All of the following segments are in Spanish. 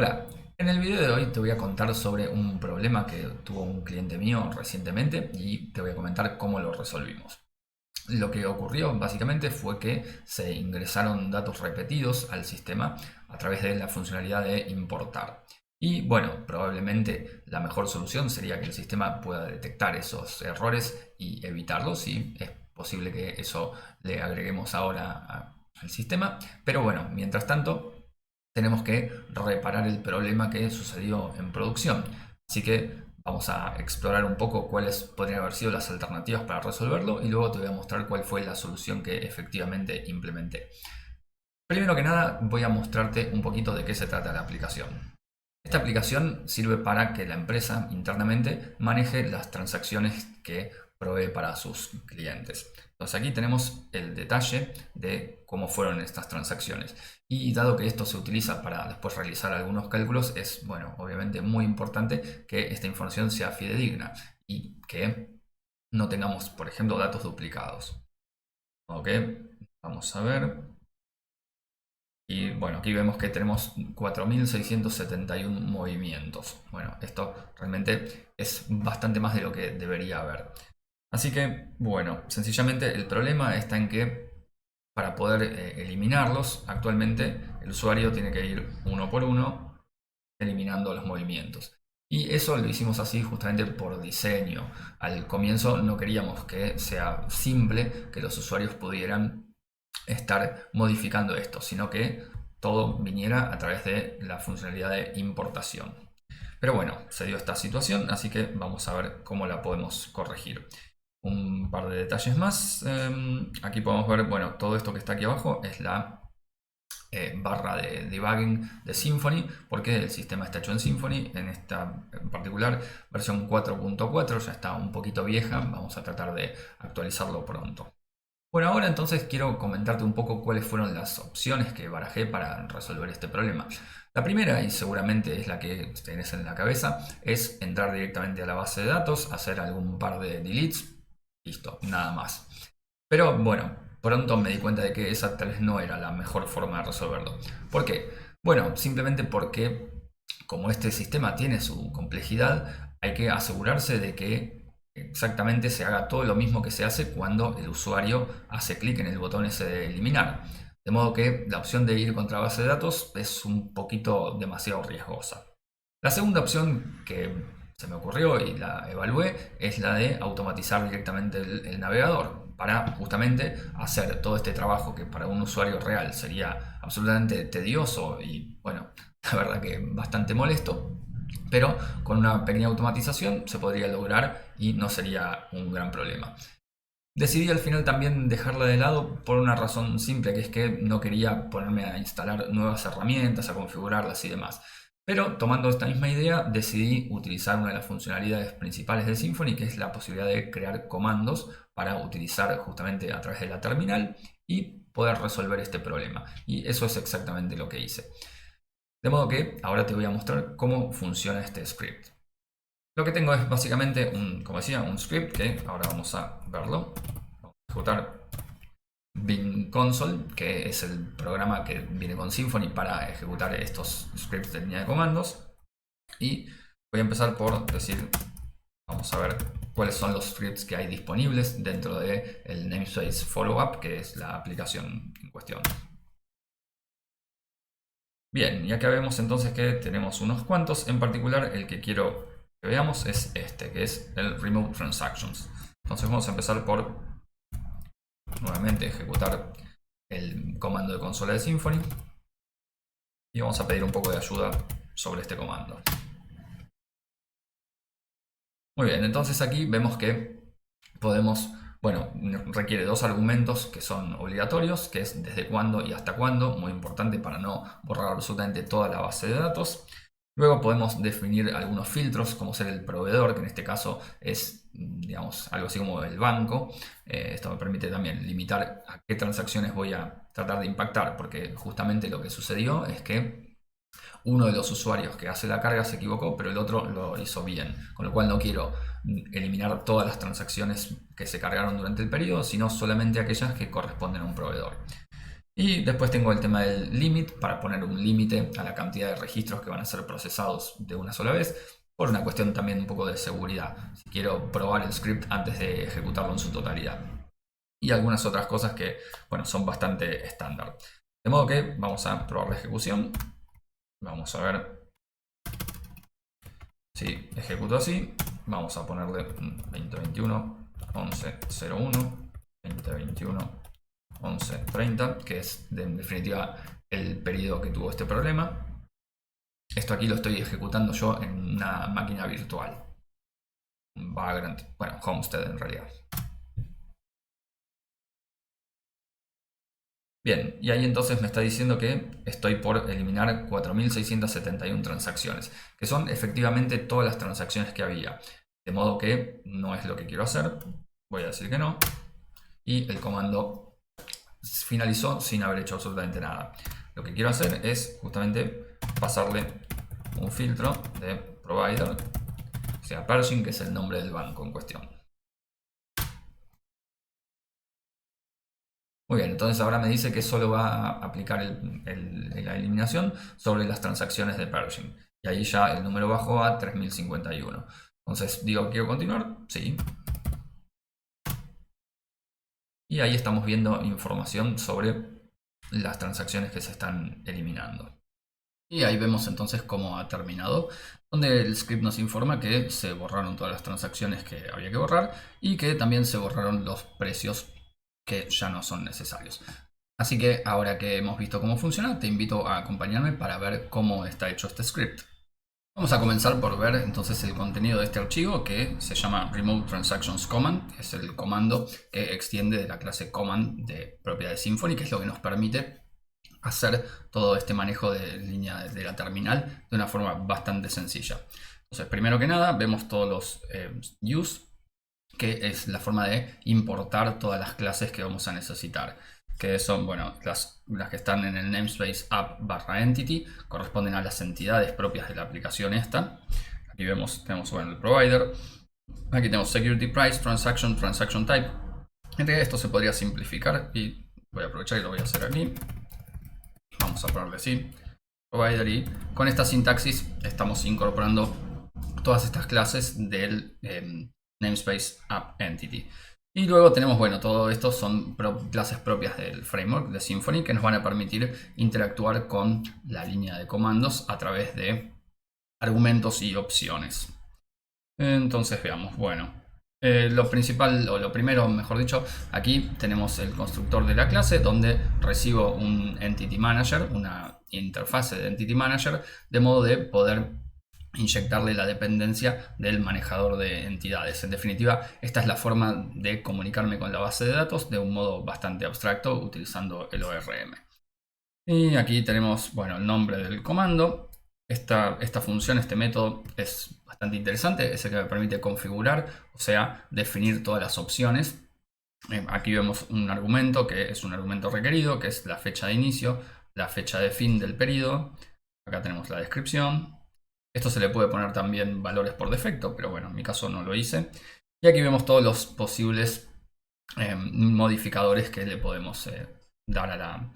Hola, en el video de hoy te voy a contar sobre un problema que tuvo un cliente mío recientemente y te voy a comentar cómo lo resolvimos. Lo que ocurrió básicamente fue que se ingresaron datos repetidos al sistema a través de la funcionalidad de importar. Y bueno, probablemente la mejor solución sería que el sistema pueda detectar esos errores y evitarlos. Y es posible que eso le agreguemos ahora al sistema. Pero bueno, mientras tanto tenemos que reparar el problema que sucedió en producción. Así que vamos a explorar un poco cuáles podrían haber sido las alternativas para resolverlo y luego te voy a mostrar cuál fue la solución que efectivamente implementé. Primero que nada voy a mostrarte un poquito de qué se trata la aplicación. Esta aplicación sirve para que la empresa internamente maneje las transacciones que provee para sus clientes. Entonces aquí tenemos el detalle de cómo fueron estas transacciones. Y dado que esto se utiliza para después realizar algunos cálculos, es, bueno, obviamente muy importante que esta información sea fidedigna y que no tengamos, por ejemplo, datos duplicados. Ok, vamos a ver. Y bueno, aquí vemos que tenemos 4.671 movimientos. Bueno, esto realmente es bastante más de lo que debería haber. Así que, bueno, sencillamente el problema está en que para poder eliminarlos, actualmente el usuario tiene que ir uno por uno eliminando los movimientos. Y eso lo hicimos así justamente por diseño. Al comienzo no queríamos que sea simple, que los usuarios pudieran estar modificando esto, sino que todo viniera a través de la funcionalidad de importación. Pero bueno, se dio esta situación, así que vamos a ver cómo la podemos corregir. Un par de detalles más. Aquí podemos ver, bueno, todo esto que está aquí abajo es la barra de debugging de Symfony, porque el sistema está hecho en Symfony. En esta en particular versión 4.4 ya está un poquito vieja, vamos a tratar de actualizarlo pronto. Bueno, ahora entonces quiero comentarte un poco cuáles fueron las opciones que barajé para resolver este problema. La primera, y seguramente es la que tenés en la cabeza, es entrar directamente a la base de datos, hacer algún par de deletes, listo, nada más. Pero bueno, pronto me di cuenta de que esa tal vez no era la mejor forma de resolverlo. ¿Por qué? Bueno, simplemente porque como este sistema tiene su complejidad, hay que asegurarse de que exactamente se haga todo lo mismo que se hace cuando el usuario hace clic en el botón ese de eliminar. De modo que la opción de ir contra base de datos es un poquito demasiado riesgosa. La segunda opción que se me ocurrió y la evalué es la de automatizar directamente el navegador para justamente hacer todo este trabajo que para un usuario real sería absolutamente tedioso y bueno, la verdad que bastante molesto, pero con una pequeña automatización se podría lograr y no sería un gran problema. Decidí al final también dejarla de lado por una razón simple, que es que no quería ponerme a instalar nuevas herramientas, a configurarlas y demás. Pero tomando esta misma idea, decidí utilizar una de las funcionalidades principales de Symfony, que es la posibilidad de crear comandos para utilizar justamente a través de la terminal y poder resolver este problema. Y eso es exactamente lo que hice. De modo que ahora te voy a mostrar cómo funciona este script. Lo que tengo es básicamente, como decía, un script que ahora vamos a verlo. Vamos a ejecutar Bing Console, que es el programa que viene con Symfony para ejecutar estos scripts de línea de comandos. Y voy a empezar por decir, vamos a ver cuáles son los scripts que hay disponibles dentro del namespace Follow-up, que es la aplicación en cuestión. Bien, y acá vemos entonces que tenemos unos cuantos. En particular, el que quiero que veamos es este, que es el Remove Transactions. Entonces vamos a empezar por nuevamente ejecutar el comando de consola de Symfony y vamos a pedir un poco de ayuda sobre este comando. Muy bien, entonces aquí vemos que podemos, bueno, requiere dos argumentos que son obligatorios, que es desde cuándo y hasta cuándo, muy importante para no borrar absolutamente toda la base de datos. Luego podemos definir algunos filtros, como ser el proveedor, que en este caso es, digamos, algo así como el banco. Esto me permite también limitar a qué transacciones voy a tratar de impactar, porque justamente lo que sucedió es que uno de los usuarios que hace la carga se equivocó, pero el otro lo hizo bien. Con lo cual no quiero eliminar todas las transacciones que se cargaron durante el periodo, sino solamente aquellas que corresponden a un proveedor. Y después tengo el tema del limit para poner un límite a la cantidad de registros que van a ser procesados de una sola vez, por una cuestión también un poco de seguridad, si quiero probar el script antes de ejecutarlo en su totalidad. Y algunas otras cosas que, bueno, son bastante estándar. De modo que vamos a probar la ejecución. Vamos a ver si ejecuto así. Vamos a ponerle 2021 1101 2021 1130, que es en definitiva el periodo que tuvo este problema. Esto aquí lo estoy ejecutando yo en una máquina virtual. Vagrant, bueno, Homestead en realidad. Bien, y ahí entonces me está diciendo que estoy por eliminar 4.671 transacciones, que son efectivamente todas las transacciones que había. De modo que no es lo que quiero hacer. Voy a decir que no. Y el comando finalizó sin haber hecho absolutamente nada. Lo que quiero hacer es justamente pasarle un filtro de provider, o sea, Pershing, que es el nombre del banco en cuestión. Muy bien, entonces ahora me dice que solo va a aplicar la eliminación sobre las transacciones de Pershing. Y ahí ya el número bajó a 3051. Entonces digo, ¿quiero continuar? Sí. Y ahí estamos viendo información sobre las transacciones que se están eliminando. Y ahí vemos entonces cómo ha terminado, donde el script nos informa que se borraron todas las transacciones que había que borrar y que también se borraron los precios que ya no son necesarios. Así que ahora que hemos visto cómo funciona, te invito a acompañarme para ver cómo está hecho este script. Vamos a comenzar por ver entonces el contenido de este archivo, que se llama Remove Transactions Command. Es el comando que extiende de la clase command de propiedad de Symfony, que es lo que nos permite hacer todo este manejo de línea de la terminal de una forma bastante sencilla. Entonces, primero que nada, vemos todos los use, que es la forma de importar todas las clases que vamos a necesitar, que son, bueno, las que están en el namespace app/entity, corresponden a las entidades propias de la aplicación esta. Aquí tenemos, bueno, el provider, aquí tenemos security price, transaction type. Entre esto se podría simplificar y voy a aprovechar y lo voy a hacer aquí. Vamos a ponerle así, provider, y con esta sintaxis estamos incorporando todas estas clases del namespace app entity. Y luego tenemos, bueno, todo esto son clases propias del framework de Symfony que nos van a permitir interactuar con la línea de comandos a través de argumentos y opciones. Entonces veamos, bueno, lo principal, o lo primero, mejor dicho, aquí tenemos el constructor de la clase donde recibo un Entity Manager, una interfase de Entity Manager, de modo de poder inyectarle la dependencia del manejador de entidades. En definitiva, esta es la forma de comunicarme con la base de datos de un modo bastante abstracto utilizando el ORM. Y aquí tenemos, bueno, el nombre del comando. Esta función, este método es bastante interesante, es el que me permite configurar, o sea, definir todas las opciones. Aquí vemos un argumento que es un argumento requerido, que es la fecha de inicio, la fecha de fin del periodo. Acá tenemos la descripción. Esto se le puede poner también valores por defecto, pero bueno, en mi caso no lo hice. Y aquí vemos todos los posibles modificadores que le podemos dar a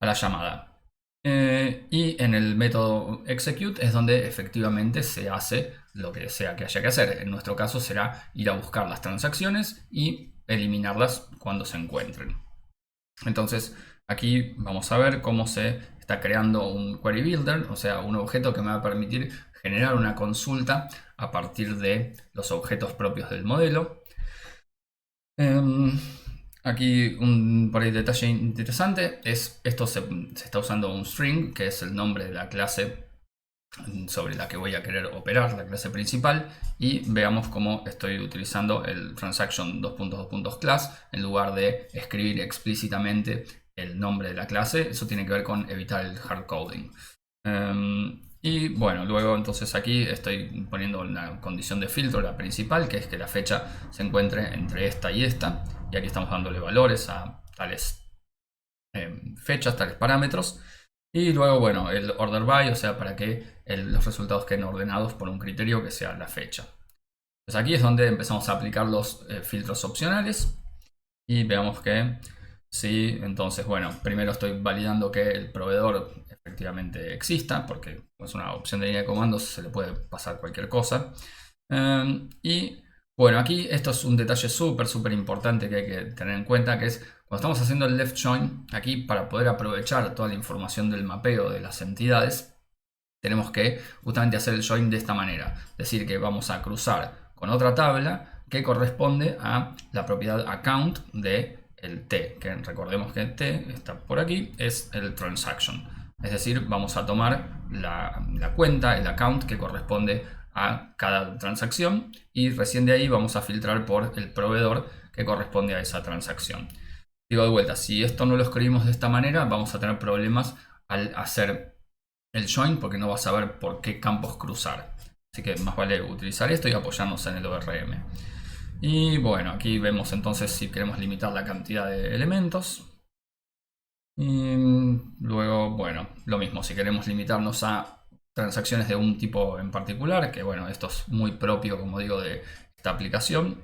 la llamada. Y en el método execute es donde efectivamente se hace lo que sea que haya que hacer. En nuestro caso será ir a buscar las transacciones y eliminarlas cuando se encuentren. Entonces aquí vamos a ver cómo se está creando un query builder, o sea, un objeto que me va a permitir generar una consulta a partir de los objetos propios del modelo. Aquí por ahí detalle interesante es esto se está usando un string, que es el nombre de la clase sobre la que voy a querer operar, la clase principal, y veamos cómo estoy utilizando el transaction class en lugar de escribir explícitamente el nombre de la clase. Eso tiene que ver con evitar el hard coding. Y bueno, luego entonces aquí estoy poniendo una condición de filtro, la principal, que es que la fecha se encuentre entre esta y esta. Y aquí estamos dándole valores a tales fechas, tales parámetros. Y luego, bueno, el order by, o sea, para que los resultados queden ordenados por un criterio que sea la fecha. Entonces aquí es donde empezamos a aplicar los filtros opcionales. Y veamos que Sí, entonces, bueno, primero estoy validando que el proveedor efectivamente exista, porque es una opción de línea de comandos, se le puede pasar cualquier cosa. Y bueno, aquí esto es un detalle súper importante que hay que tener en cuenta, que es cuando estamos haciendo el left join, aquí para poder aprovechar toda la información del mapeo de las entidades, tenemos que justamente hacer el join de esta manera. Es decir, que vamos a cruzar con otra tabla que corresponde a la propiedad account de el T, que recordemos que T está por aquí, es el transaction. Es decir, vamos a tomar la cuenta, el account que corresponde a cada transacción y recién de ahí vamos a filtrar por el proveedor que corresponde a esa transacción. Digo de vuelta, si esto no lo escribimos de esta manera, vamos a tener problemas al hacer el join porque no vas a saber por qué campos cruzar. Así que más vale utilizar esto y apoyarnos en el ORM. Y bueno, aquí vemos entonces si queremos limitar la cantidad de elementos. Y luego, bueno, lo mismo, si queremos limitarnos a transacciones de un tipo en particular, que bueno, esto es muy propio, como digo, de esta aplicación.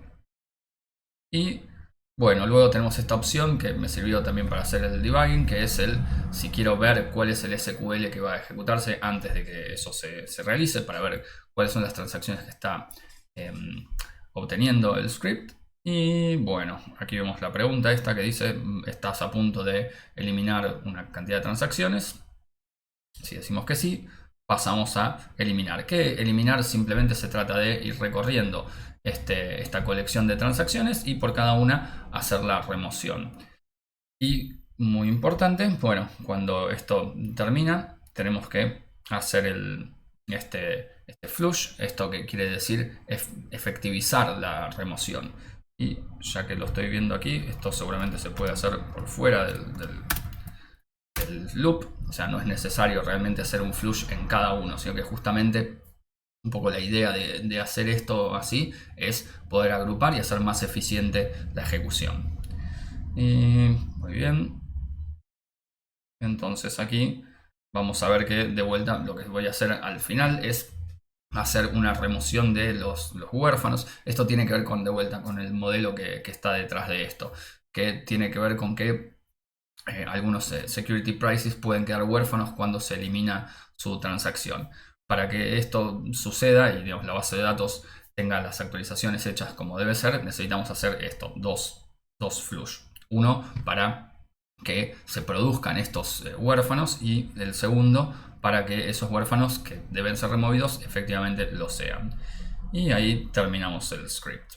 Y bueno, luego tenemos esta opción que me sirvió también para hacer el debugging, que es el si quiero ver cuál es el SQL que va a ejecutarse antes de que eso se realice, para ver cuáles son las transacciones que está obteniendo el script. Y bueno, aquí vemos la pregunta esta que dice, ¿estás a punto de eliminar una cantidad de transacciones? Si decimos que sí, pasamos a eliminar. Que eliminar simplemente se trata de ir recorriendo esta colección de transacciones y por cada una hacer la remoción. Y muy importante, bueno, cuando esto termina, tenemos que hacer este flush, esto que quiere decir efectivizar la remoción. Y ya que lo estoy viendo aquí, esto seguramente se puede hacer por fuera del loop, o sea, no es necesario realmente hacer un flush en cada uno, sino que justamente un poco la idea de hacer esto así es poder agrupar y hacer más eficiente la ejecución. Y muy bien. Entonces aquí vamos a ver que de vuelta lo que voy a hacer al final es hacer una remoción de los huérfanos. Esto tiene que ver con, de vuelta, con el modelo que está detrás de esto, que tiene que ver con que algunos security prices pueden quedar huérfanos cuando se elimina su transacción. Para que esto suceda y digamos, la base de datos tenga las actualizaciones hechas como debe ser, necesitamos hacer esto, dos flush. Uno para que se produzcan estos huérfanos y el segundo para que esos huérfanos que deben ser removidos efectivamente lo sean. Y ahí terminamos el script.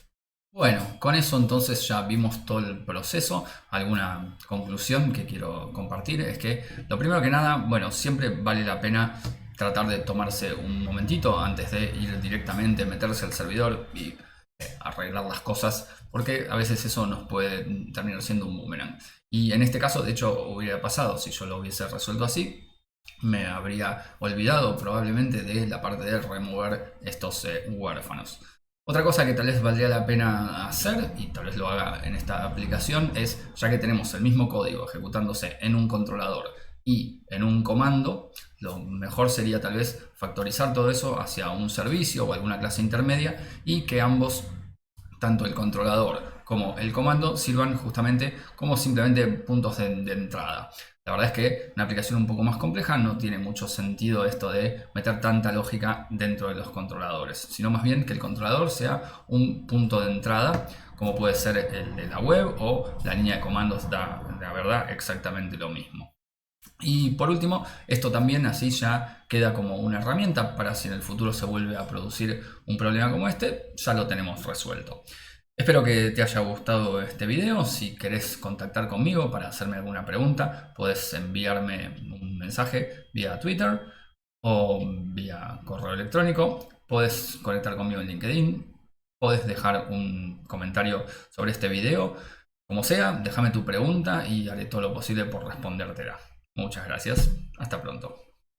Bueno, con eso entonces ya vimos todo el proceso. Alguna conclusión que quiero compartir es que lo primero que nada, bueno, siempre vale la pena tratar de tomarse un momentito antes de ir directamente, meterse al servidor y arreglar las cosas, porque a veces eso nos puede terminar siendo un boomerang. Y en este caso, de hecho, hubiera pasado, si yo lo hubiese resuelto así, me habría olvidado probablemente de la parte de remover estos huérfanos. Otra cosa que tal vez valdría la pena hacer, y tal vez lo haga en esta aplicación, es, ya que tenemos el mismo código ejecutándose en un controlador y en un comando, lo mejor sería tal vez factorizar todo eso hacia un servicio o alguna clase intermedia y que ambos, tanto el controlador como el comando, sirvan justamente como simplemente puntos de entrada. La verdad es que una aplicación un poco más compleja no tiene mucho sentido esto de meter tanta lógica dentro de los controladores, sino más bien que el controlador sea un punto de entrada, como puede ser el de la web o la línea de comandos, da la verdad exactamente lo mismo. Y por último, esto también así ya queda como una herramienta para si en el futuro se vuelve a producir un problema como este, ya lo tenemos resuelto. Espero que te haya gustado este video. Si querés contactar conmigo para hacerme alguna pregunta, puedes enviarme un mensaje vía Twitter o vía correo electrónico. Puedes conectar conmigo en LinkedIn. Puedes dejar un comentario sobre este video. Como sea, déjame tu pregunta y haré todo lo posible por respondértela. Muchas gracias. Hasta pronto.